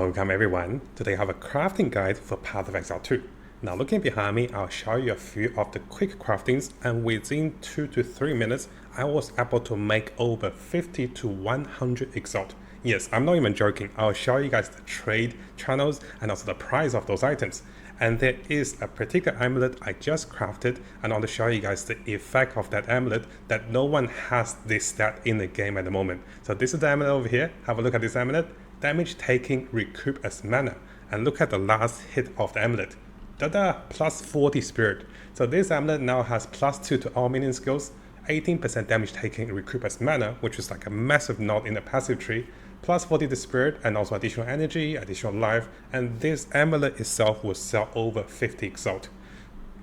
Welcome everyone. Today I have a crafting guide for Path of Exile 2. Now looking behind me, I'll show you a few of the quick craftings, and within 2 to 3 minutes, I was able to make over 50 to 100 Exalt. Yes, I'm not even joking. I'll show you guys the trade channels and also the price of those items. And there is a particular amulet I just crafted, and I want to show you guys the effect of that amulet that no one has this stat in the game at the moment. So this is the amulet over here. Have a look at this amulet. Damage taking recoup as mana, and look at the last hit of the amulet. Tada! Plus 40 spirit. So this amulet now has plus 2 to all minion skills, 18% damage taking recoup as mana, which is like a massive node in the passive tree, plus 40 to spirit, and also additional energy, additional life, and this amulet itself will sell over 50 Exalt.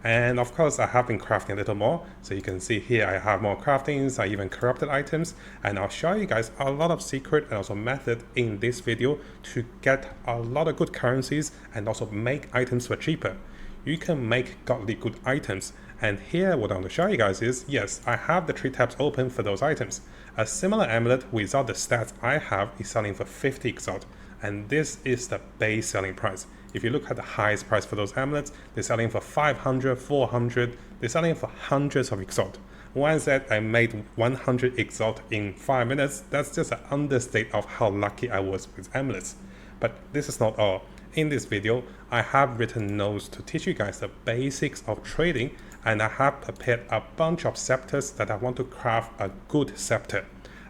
And of course, I have been crafting a little more. So you can see here, I have more craftings, I even corrupted items. And I'll show you guys a lot of secret and also method in this video to get a lot of good currencies and also make items for cheaper. You can make godly good items. And here, what I want to show you guys is, yes, I have the 3 tabs open for those items. A similar amulet without the stats I have is selling for 50 Exalt. And this is the base selling price. If you look at the highest price for those amulets, they're selling for 500, 400, they're selling for hundreds of Exalt. One said I made 100 Exalt in 5 minutes. That's just an understate of how lucky I was with amulets. But this is not all. In this video, I have written notes to teach you guys the basics of trading, and I have prepared a bunch of scepters that I want to craft a good scepter.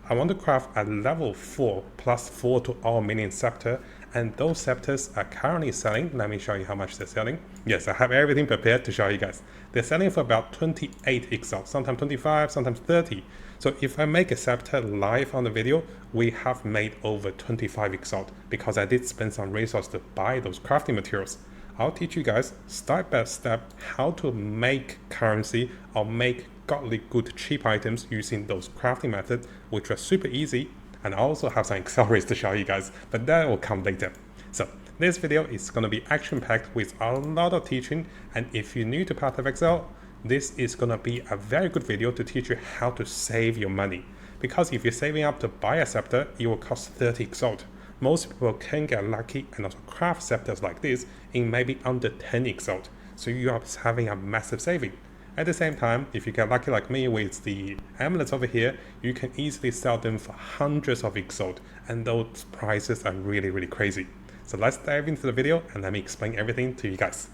I want to craft a level 4 plus 4 to all minion scepter, and those scepters are currently selling. Let me show you how much they're selling. Yes, I have everything prepared to show you guys. They're selling for about 28 Exalt, sometimes 25, sometimes 30. So if I make a scepter live on the video, we have made over 25 Exalt because I did spend some resources to buy those crafting materials. I'll teach you guys step by step how to make currency or make godly good cheap items using those crafting methods, which are super easy. And I also have some accessories to show you guys, but that will come later. So this video is going to be action-packed with a lot of teaching, and if you're new to Path of Exile, this is going to be a very good video to teach you how to save your money. Because if you're saving up to buy a scepter, it will cost 30 Exalt. Most people can get lucky and also craft scepters like this in maybe under 10 Exalt, so you are having a massive saving. At the same time, if you get lucky like me with the amulets over here, you can easily sell them for hundreds of Exalt, and those prices are really, really crazy. So let's dive into the video and let me explain everything to you guys.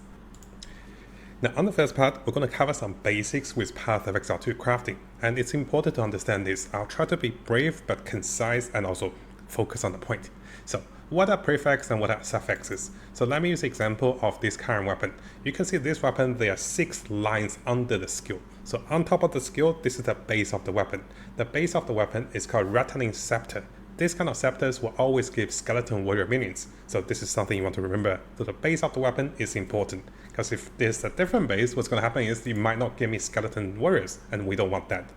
Now on the first part, we're going to cover some basics with Path of Exile 2 crafting, and it's important to understand this. I'll try to be brief but concise and also focus on the point. So what are prefix and what are suffixes? So let me use the example of this current weapon. You can see this weapon, there are 6 lines under the skill. So on top of the skill, this is the base of the weapon. The base of the weapon is called Rattling Scepter. This kind of scepters will always give skeleton warrior minions. So this is something you want to remember. So the base of the weapon is important, because if there's a different base, what's going to happen is you might not give me skeleton warriors, and we don't want that.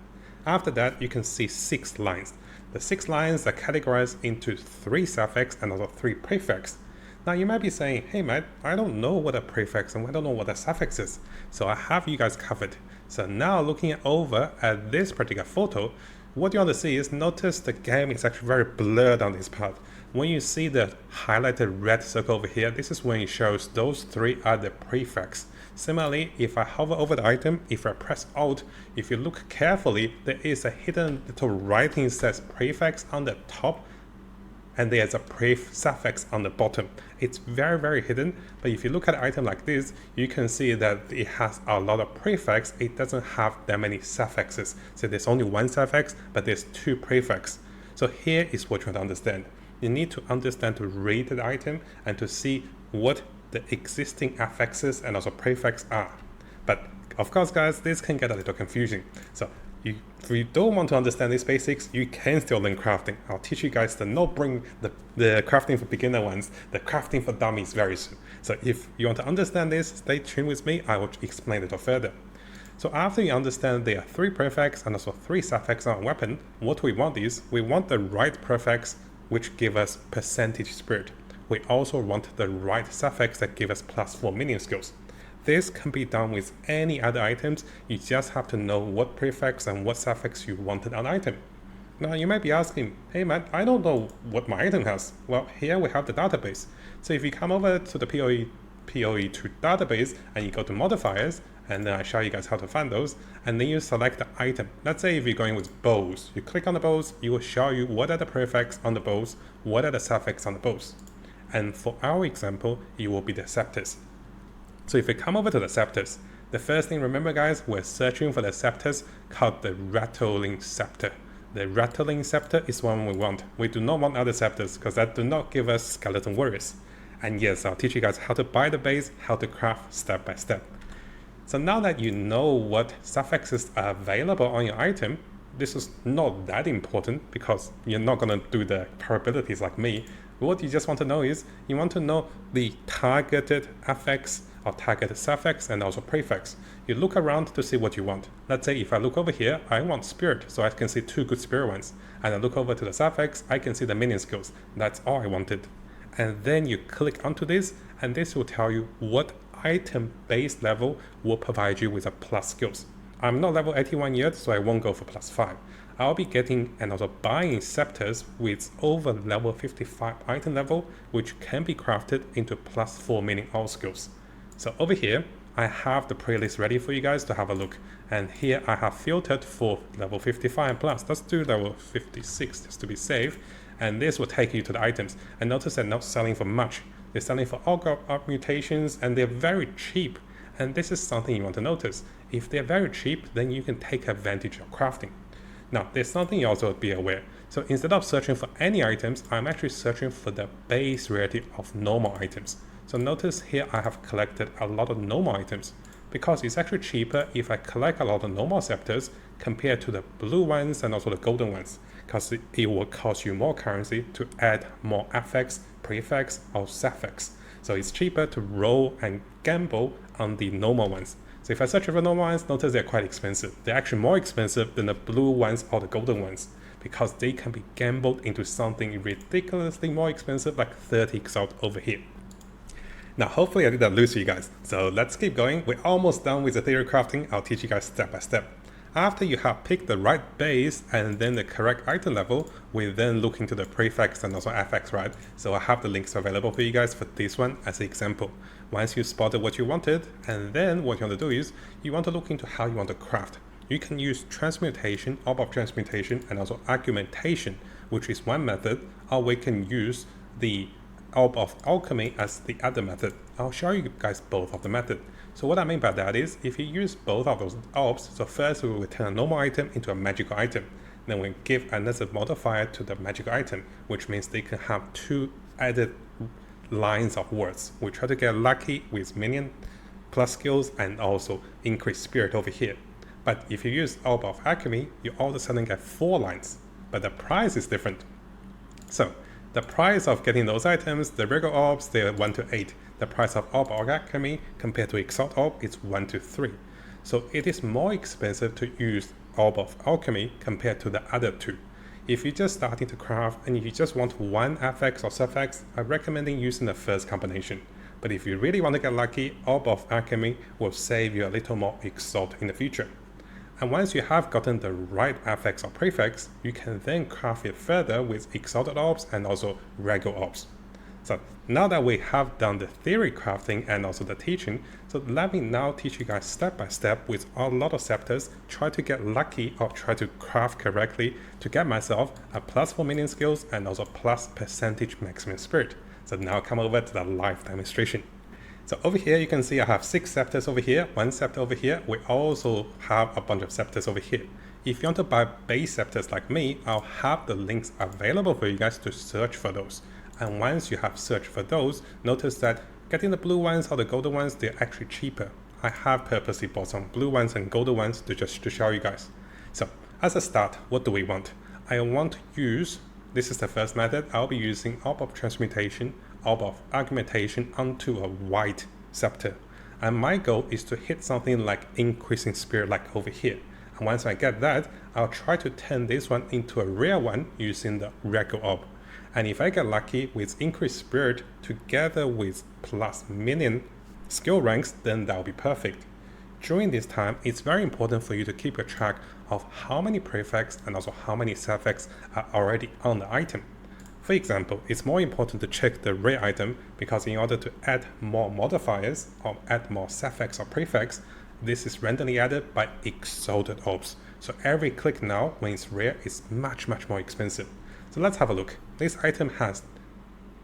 After that, you can see 6 lines. The 6 lines are categorized into 3 suffix and also 3 prefix. Now you might be saying, hey Matt, I don't know what a prefix and I don't know what a suffix is. So I have you guys covered. So now looking over at this particular photo, what you want to see is, notice the game is actually very blurred on this part. When you see the highlighted red circle over here, this is when it shows those 3 are the prefix. Similarly, if I hover over the item, if I press Alt, if you look carefully, there is a hidden little writing that says prefix on the top, and there's a suffix on the bottom. It's very, very hidden, but if you look at an item like this, you can see that it has a lot of prefix. It doesn't have that many suffixes. So there's only 1 suffix, but there's 2 prefix. So here is what you want to understand. You need to understand to read the item and to see what the existing affixes and also prefix are. But of course guys, this can get a little confusing. So if you don't want to understand these basics, you can still learn crafting. I'll teach you guys the crafting for beginner ones, the crafting for dummies very soon. So if you want to understand this, stay tuned with me, I will explain it further. So after you understand there are 3 prefix and also 3 suffix on a weapon, what we want is, we want the right prefix which give us percentage spirit. We also want the right suffix that give us plus 4 minion skills. This can be done with any other items, you just have to know what prefix and what suffix you wanted on item. Now you might be asking, hey man, I don't know what my item has. Well, here we have the database. So if you come over to the POE2 database and you go to modifiers, and then I show you guys how to find those, and then you select the item. Let's say if you're going with bows, you click on the bows, it will show you what are the prefix on the bows, what are the suffix on the bows. And for our example, it will be the Scepters. So if we come over to the Scepters, the first thing, remember guys, we're searching for the Scepters called the Rattling Scepter. The Rattling Scepter is one we want. We do not want other Scepters because that do not give us skeleton warriors. And yes, I'll teach you guys how to buy the base, how to craft step by step. So now that you know what suffixes are available on your item, this is not that important because you're not going to do the probabilities like me. What you just want to know is you want to know the targeted affix or targeted suffix and also prefix. You look around to see what you want. Let's say if I look over here, I want spirit, so I can see 2 good spirit ones. And I look over to the suffix, I can see the minion skills. That's all I wanted. And then you click onto this, and this will tell you what item base level will provide you with a plus skills. I'm not level 81 yet, so I won't go for +5. I'll be getting and also buying Scepters with over level 55 item level, which can be crafted into +4 meaning all skills. So over here, I have the playlist ready for you guys to have a look. And here I have filtered for level 55 plus. Let's do level 56 just to be safe. And this will take you to the items. And notice they're not selling for much. They're selling for all up mutations and they're very cheap. And this is something you want to notice. If they're very cheap, then you can take advantage of crafting. Now, there's something you also be aware. So instead of searching for any items, I'm actually searching for the base rarity of normal items. So notice here I have collected a lot of normal items because it's actually cheaper if I collect a lot of normal Scepters compared to the blue ones and also the golden ones, because it will cost you more currency to add more affix, prefix or suffix. So it's cheaper to roll and gamble on the normal ones. So if I search for normal ones, notice they're quite expensive. They're actually more expensive than the blue ones or the golden ones because they can be gambled into something ridiculously more expensive like 30 Exalt over here. Now, hopefully I did not lose you guys. So let's keep going. We're almost done with the theory crafting. I'll teach you guys step by step. After you have picked the right base and then the correct item level, we then look into the prefix and also affix, right? So I have the links available for you guys for this one as an example. Once you spotted what you wanted, and then what you want to do is you want to look into how you want to craft. You can use transmutation, orb of transmutation, and also augmentation, which is one method, or we can use the orb of alchemy as the other method. I'll show you guys both of the method. So what I mean by that is if you use both of those orbs, so first we will turn a normal item into a magical item. Then we give another modifier to the magical item, which means they can have 2 added lines of words. We try to get lucky with minion plus skills and also increase spirit over here. But if you use Orb of Alchemy, you all of a sudden get 4 lines, but the price is different. So the price of getting those items, the Regal orbs, they're 1 to 8. The price of Orb of Alchemy compared to Exalt orb is 1 to 3. So it is more expensive to use Orb of Alchemy compared to the other 2. If you're just starting to craft and if you just want one affix or suffix, I'm recommending using the first combination. But if you really want to get lucky, Orb of Alchemy will save you a little more Exalt in the future. And once you have gotten the right affix or prefix, you can then craft it further with Exalted Orbs and also Regal Orbs. So now that we have done the theory crafting and also the teaching, so let me now teach you guys step by step with a lot of Scepters, try to get lucky or try to craft correctly to get myself a +4 minion skills and also +% maximum spirit. So now come over to the live demonstration. So over here you can see I have 6 Scepters over here, 1 Scepter over here. We also have a bunch of Scepters over here. If you want to buy base Scepters like me, I'll have the links available for you guys to search for those. And once you have searched for those, notice that getting the blue ones or the golden ones, they're actually cheaper. I have purposely bought some blue ones and golden ones to show you guys. So as a start, what do we want? I want to use, this is the first method, I'll be using Orb of Transmutation, Orb of Augmentation onto a white Scepter. And my goal is to hit something like increasing spirit like over here. And once I get that, I'll try to turn this one into a rare one using the Regal Orb. And if I get lucky with increased spirit together with plus minion skill ranks, then that'll be perfect. During this time, it's very important for you to keep a track of how many prefix and also how many suffix are already on the item. For example, it's more important to check the rare item because in order to add more modifiers or add more suffix or prefix, this is randomly added by Exalted Orbs. So every click now, when it's rare, is much more expensive. So let's have a look. This item has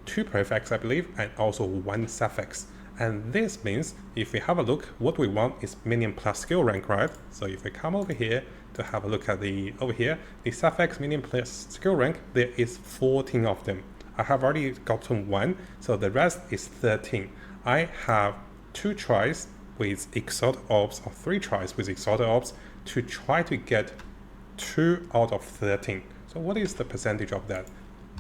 2 prefix, I believe, and also 1 suffix. And this means if we have a look, what we want is minion plus skill rank, right? So if we come over here to have a look at the suffix minion plus skill rank, there is 14 of them. I have already gotten 1, so the rest is 13. I have 2 tries with Exalted Orbs or 3 tries with Exalted Orbs to try to get 2 out of 13. So what is the percentage of that?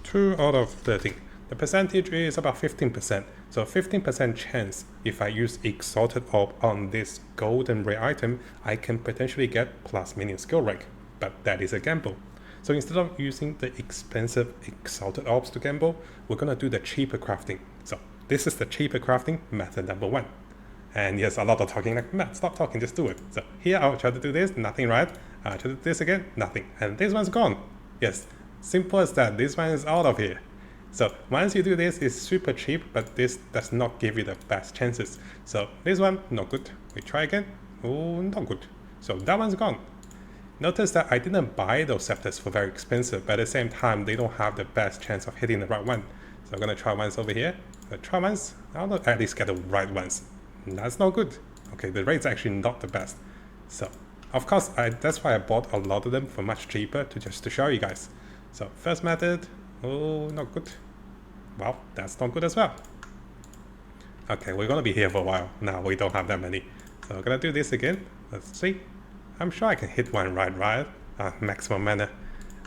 2 out of 13. The percentage is about 15%. So 15% chance if I use Exalted Orb on this golden rare item, I can potentially get plus minion skill rank. But that is a gamble. So instead of using the expensive Exalted Orbs to gamble, we're going to do the cheaper crafting. So this is the cheaper crafting method number 1. And yes, a lot of talking, like, Matt, stop talking, just do it. So here I'll try to do this, nothing, right? I'll try to do this again, nothing. And this one's gone. Yes, simple as that. This one is out of here. So once you do this, it's super cheap, but this does not give you the best chances. So this one, not good. We try again. Oh, not good. So that one's gone. Notice that I didn't buy those Scepters for very expensive, but at the same time, they don't have the best chance of hitting the right one. So I'm going to try ones over here. Try ones. I'll at least get the right ones. That's not good. Okay, the rate's actually not the best. So, of course, that's why I bought a lot of them for much cheaper to show you guys. So, first method. Oh, not good. Well, that's not good as well. Okay, we're gonna be here for a while. Now we don't have that many. So we're gonna do this again. Let's see. I'm sure I can hit one right? Maximum mana.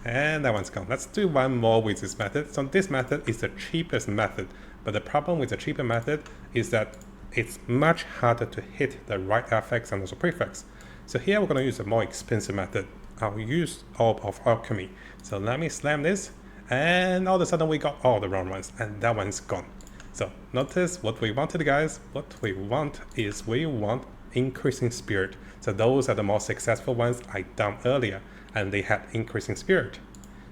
And that one's gone. Let's do one more with this method. So this method is the cheapest method. But the problem with the cheaper method is that it's much harder to hit the right affix and also prefix. So here we're gonna use a more expensive method. I'll use Orb of Alchemy. So let me slam this. And all of a sudden we got all the wrong ones, and that one's gone. So notice what we wanted, guys. What we want is we want increasing spirit. So those are the more successful ones I done earlier, and they had increasing spirit.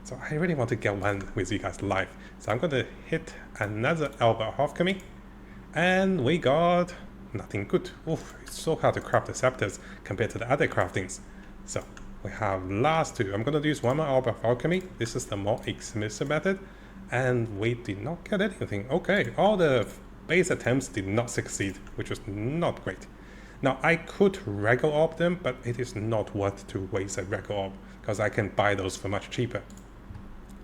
So I really want to get one with you guys live. So I'm going to hit another Orb of Alchemy, and we got nothing good. Oof, it's so hard to craft the Scepters compared to the other craftings. So we have last 2. I'm going to use one more Orb of Alchemy. This is the more expensive method. And we did not get anything. Okay, all the base attempts did not succeed, which was not great. Now, I could Regal Orb them, but it is not worth to waste a Regal Orb, because I can buy those for much cheaper.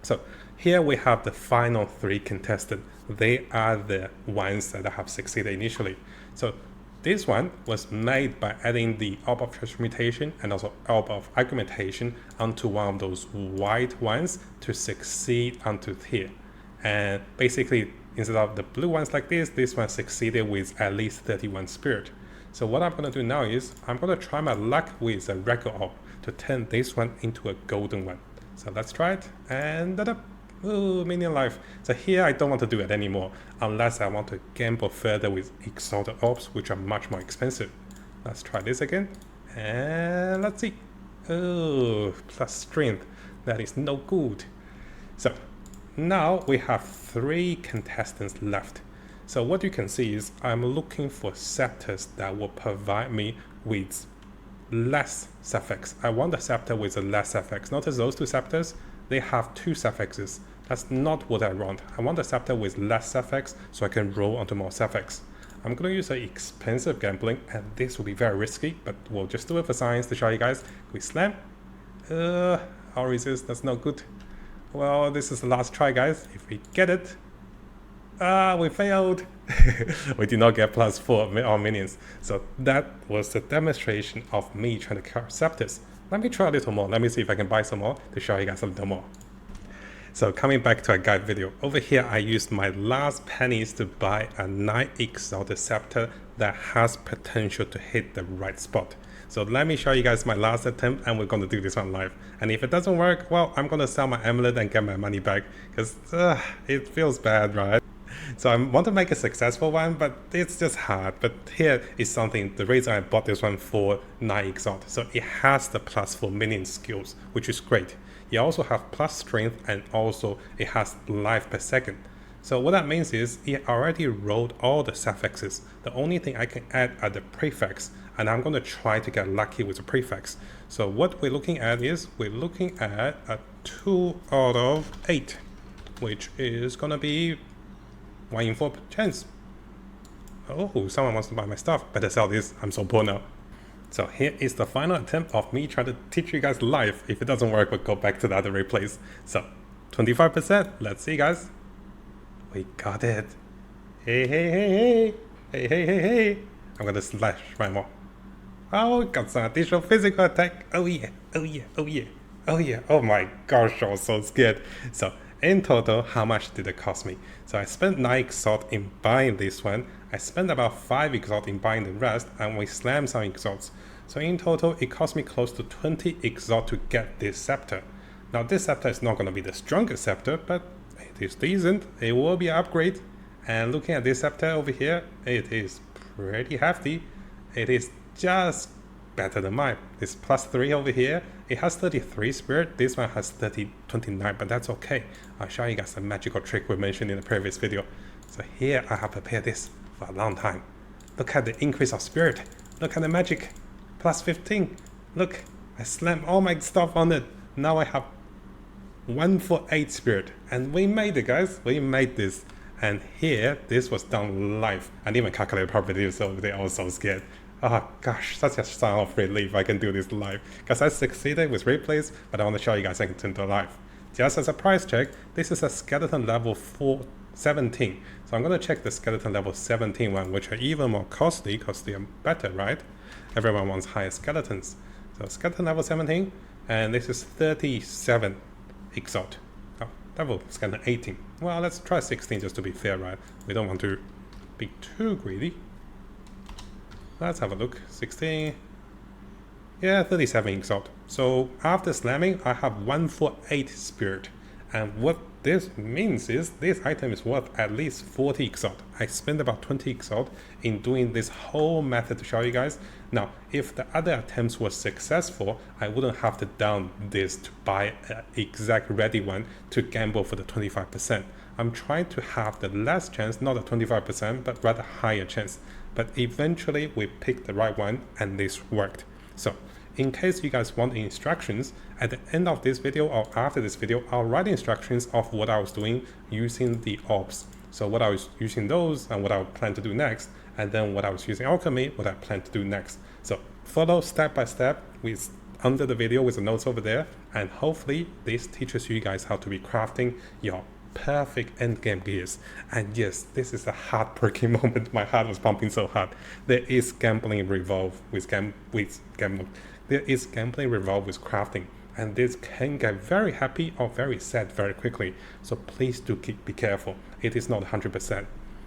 So here we have the final 3 contestants. They are the ones that have succeeded initially. So this one was made by adding the Orb of Transmutation and also Orb of Augmentation onto one of those white ones to succeed onto here. And basically, instead of the blue ones like this one succeeded with at least 31 spirit. So what I'm going to do now is, I'm going to try my luck with a Regal Orb to turn this one into a golden one. So let's try it, and ooh, minion life. So here I don't want to do it anymore, unless I want to gamble further with Exalted Orbs, which are much more expensive. Let's try this again, and let's see. Oh, plus strength. That is no good. So now we have 3 contestants left. So what you can see is I'm looking for Scepters that will provide me with less suffix. I want a Scepter with a less suffix. Notice those 2 Scepters, they have 2 suffixes. That's not what I want. I want a Scepter with less suffix so I can roll onto more suffix. I'm going to use an expensive gambling, and this will be very risky, but we'll just do it for science to show you guys. We slam. I'll resist. That's not good. Well, this is the last try, guys. If we get it. We failed. We did not get +4 on minions. So that was the demonstration of me trying to craft Scepters. Let me try a little more. Let me see if I can buy some more to show you guys a little more. So coming back to a guide video, over here I used my last pennies to buy a 9 Exalted Scepter that has potential to hit the right spot. So let me show you guys my last attempt, and we're going to do this one live. And if it doesn't work, well, I'm going to sell my Amulet and get my money back, because it feels bad, right? So I want to make a successful one, but it's just hard. But here is something, the reason I bought this one for 9 Exalt. So it has the +4 minion skills, which is great. It also has plus strength, and also it has life per second. So what that means is it already rolled all the suffixes. The only thing I can add are the prefix, and I'm going to try to get lucky with the prefix. So what we're looking at is we're looking at a 2 out of 8, which is going to be 1 in 4 chance. Oh, someone wants to buy my stuff. Better sell this. I'm so poor now. So here is the final attempt of me trying to teach you guys live. If it doesn't work, we'll go back to the other replays. So 25%. Let's see, guys. We got it. Hey, hey, hey, hey. Hey, hey, hey, hey. I'm going to slash right more. Oh, got some additional physical attack. Oh yeah, oh yeah, oh yeah, oh yeah. Oh my gosh, I was so scared. So in total, how much did it cost me? So I spent 9 Exalt in buying this one. I spent about 5 Exalt in buying the rest, and we slammed some Exalts. So in total, it cost me close to 20 Exalt to get this Scepter. Now this Scepter is not going to be the strongest Scepter, but it is decent. It will be an upgrade. And looking at this Scepter over here, it is pretty hefty. It is just better than mine. This +3 over here, it has 33 spirit. This one has 29, but that's okay. I'll show you guys a magical trick we mentioned in the previous video. So here I have prepared this for a long time. Look at the increase of spirit. Look at the magic. +15. Look, I slammed all my stuff on it. Now I have 148 spirit. And we made it, guys. We made this. And here, this was done live. I didn't even calculate probabilities over there. I was so scared. Oh gosh, such a sign of relief I can do this live. Because I succeeded with replays, but I want to show you guys I can turn to live. Just as a price check, this is a skeleton level 17. So I'm going to check the skeleton level 17 one, which are even more costly because they are better, right? Everyone wants higher skeletons. So skeleton level 17, and this is 37 Exalt. Oh, level skeleton 18. Well, let's try 16 just to be fair, right? We don't want to be too greedy. Let's have a look. 16. Yeah, 37 Exalt. So after slamming, I have 148 spirit. And what this means is this item is worth at least 40 Exalt. I spent about 20 Exalt in doing this whole method to show you guys. Now, if the other attempts were successful, I wouldn't have to down this to buy an exact ready one to gamble for the 25%. I'm trying to have the less chance, not a 25%, but rather higher chance. But eventually we picked the right one and this worked. So in case you guys want instructions, at the end of this video or after this video, I'll write instructions of what I was doing using the Orbs. So what I was using those and what I plan to do next, and then what I was using alchemy, what I plan to do next. So follow step by step with under the video with the notes over there, and hopefully this teaches you guys how to be crafting your perfect endgame gears. And yes, this is a heartbreaking moment. My heart was pumping so hard. There is gambling involved with gambling. There is gambling involved with crafting, and this can get very happy or very sad very quickly. So please do be careful. It is not 100%.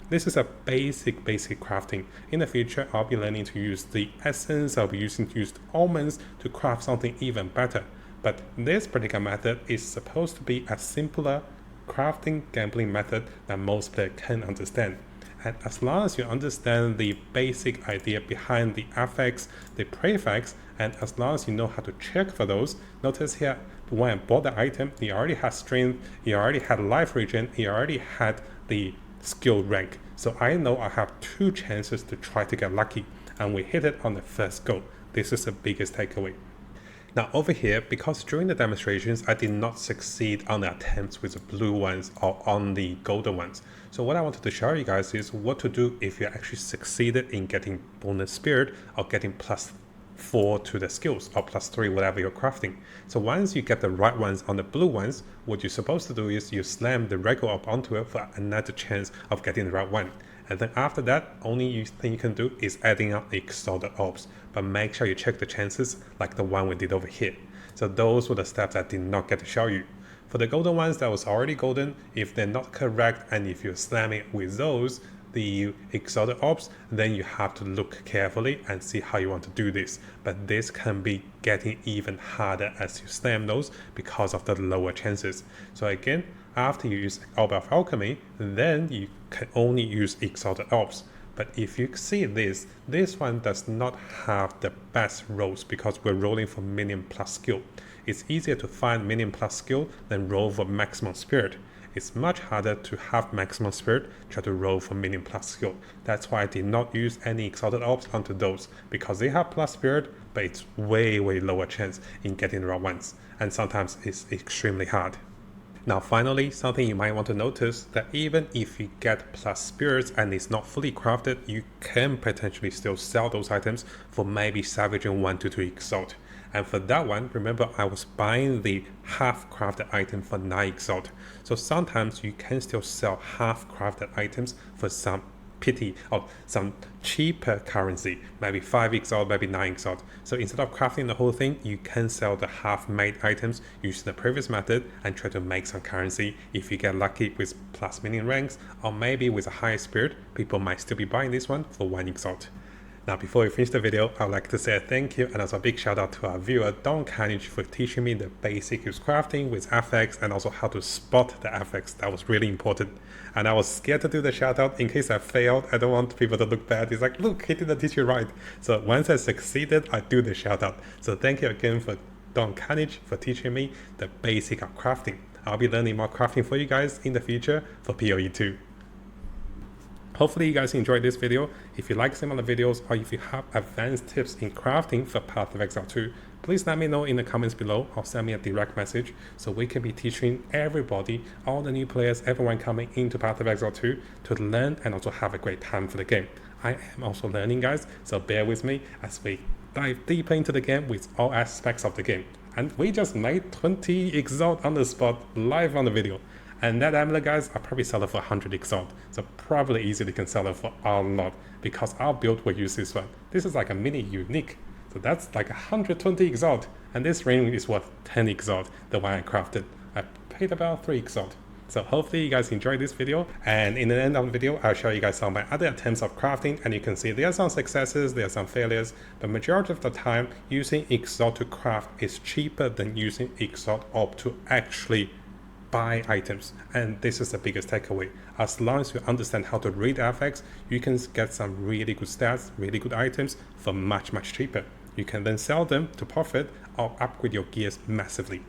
This is a basic crafting. In the future, I'll be learning to use the essence. I'll be using to use almonds to craft something even better. But this particular method is supposed to be a simpler crafting gambling method that most players can understand. And as long as you understand the basic idea behind the affix, the prefix, and as long as you know how to check for those, notice here when I bought the item, he already had strength, he already had life regen, he already had the skill rank. So I know I have 2 chances to try to get lucky, and we hit it on the first go. This is the biggest takeaway. Now over here, because during the demonstrations, I did not succeed on the attempts with the blue ones or on the golden ones. So what I wanted to show you guys is what to do if you actually succeeded in getting bonus spirit or getting +4 to the skills or +3, whatever you're crafting. So once you get the right ones on the blue ones, what you're supposed to do is you slam the Regal up onto it for another chance of getting the right one. And then after that, only thing you can do is adding up the exalted orbs. But make sure you check the chances like the one we did over here. So those were the steps I did not get to show you. For the golden ones that was already golden, if they're not correct and if you're slamming with those, the Exalt Orbs, then you have to look carefully and see how you want to do this. But this can be getting even harder as you slam those because of the lower chances. So again, after you use Orb of Alchemy, then you can only use Exalted Orbs. But if you see this one does not have the best rolls because we're rolling for minion plus skill. It's easier to find minion plus skill than roll for maximum spirit. It's much harder to have maximum spirit, try to roll for minion plus skill. That's why I did not use any Exalted Orbs onto those, because they have plus spirit, but it's way lower chance in getting the right ones, and sometimes it's extremely hard. Now finally, something you might want to notice, that even if you get plus spirits and it's not fully crafted, you can potentially still sell those items for maybe salvaging 1 to 2 Exalt. And for that one, remember I was buying the half crafted item for 9 Exalt. So sometimes you can still sell half crafted items for some pity or some cheaper currency, maybe 5 Exalt, maybe 9 Exalt. So instead of crafting the whole thing, you can sell the half made items using the previous method and try to make some currency. If you get lucky with plus minion ranks, or maybe with a higher spirit, people might still be buying this one for 1 Exalt. Now before we finish the video, I would like to say a thank you and also a big shout out to our viewer Karnage for teaching me the basic use crafting with affects and also how to spot the affects. That was really important. And I was scared to do the shout out in case I failed. I don't want people to look bad. It's like, look, he didn't teach you right. So once I succeeded, I do the shout out. So thank you again for Karnage for teaching me the basic of crafting. I'll be learning more crafting for you guys in the future for POE 2. Hopefully you guys enjoyed this video. If you like similar videos or if you have advanced tips in crafting for Path of Exile 2, please let me know in the comments below or send me a direct message so we can be teaching everybody, all the new players, everyone coming into Path of Exile 2 to learn and also have a great time for the game. I am also learning, guys, so bear with me as we dive deeper into the game with all aspects of the game. And we just made 20 Exalt on the spot live on the video. And that amulet, guys, I probably sell it for 100 Exalt. So probably easily can sell it for a lot because our build will use this one. This is like a mini unique. So that's like 120 Exalt. And this ring is worth 10 Exalt, the one I crafted. I paid about 3 Exalt. So hopefully you guys enjoyed this video. And in the end of the video, I'll show you guys some of my other attempts of crafting. And you can see there are some successes, there are some failures. But majority of the time, using Exalt to craft is cheaper than using Exalt Orb to actually buy items. And this is the biggest takeaway. As long as you understand how to read affects, you can get some really good stats, really good items for much cheaper. You can then sell them to profit or upgrade your gears massively.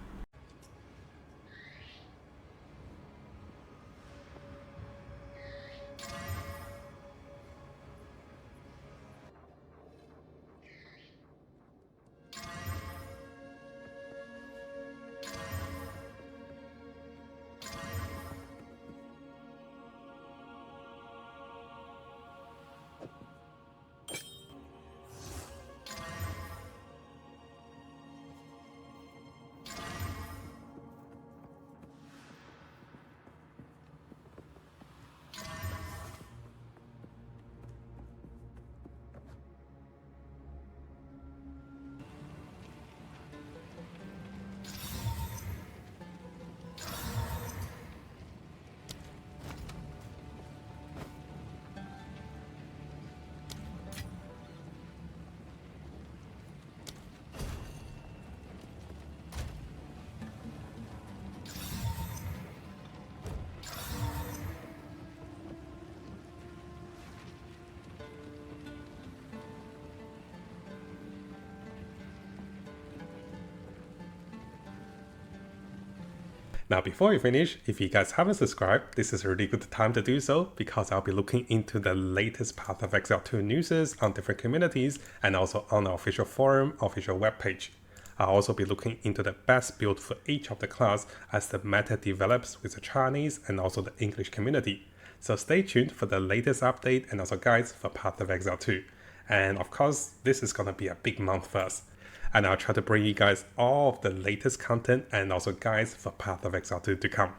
Now before we finish, if you guys haven't subscribed, this is a really good time to do so because I'll be looking into the latest Path of Exile 2 news on different communities and also on our official forum, official webpage. I'll also be looking into the best build for each of the class as the meta develops with the Chinese and also the English community. So stay tuned for the latest update and also guides for Path of Exile 2. And of course, this is gonna be a big month for us. And I'll try to bring you guys all of the latest content and also guides for Path of Exile 2 to come.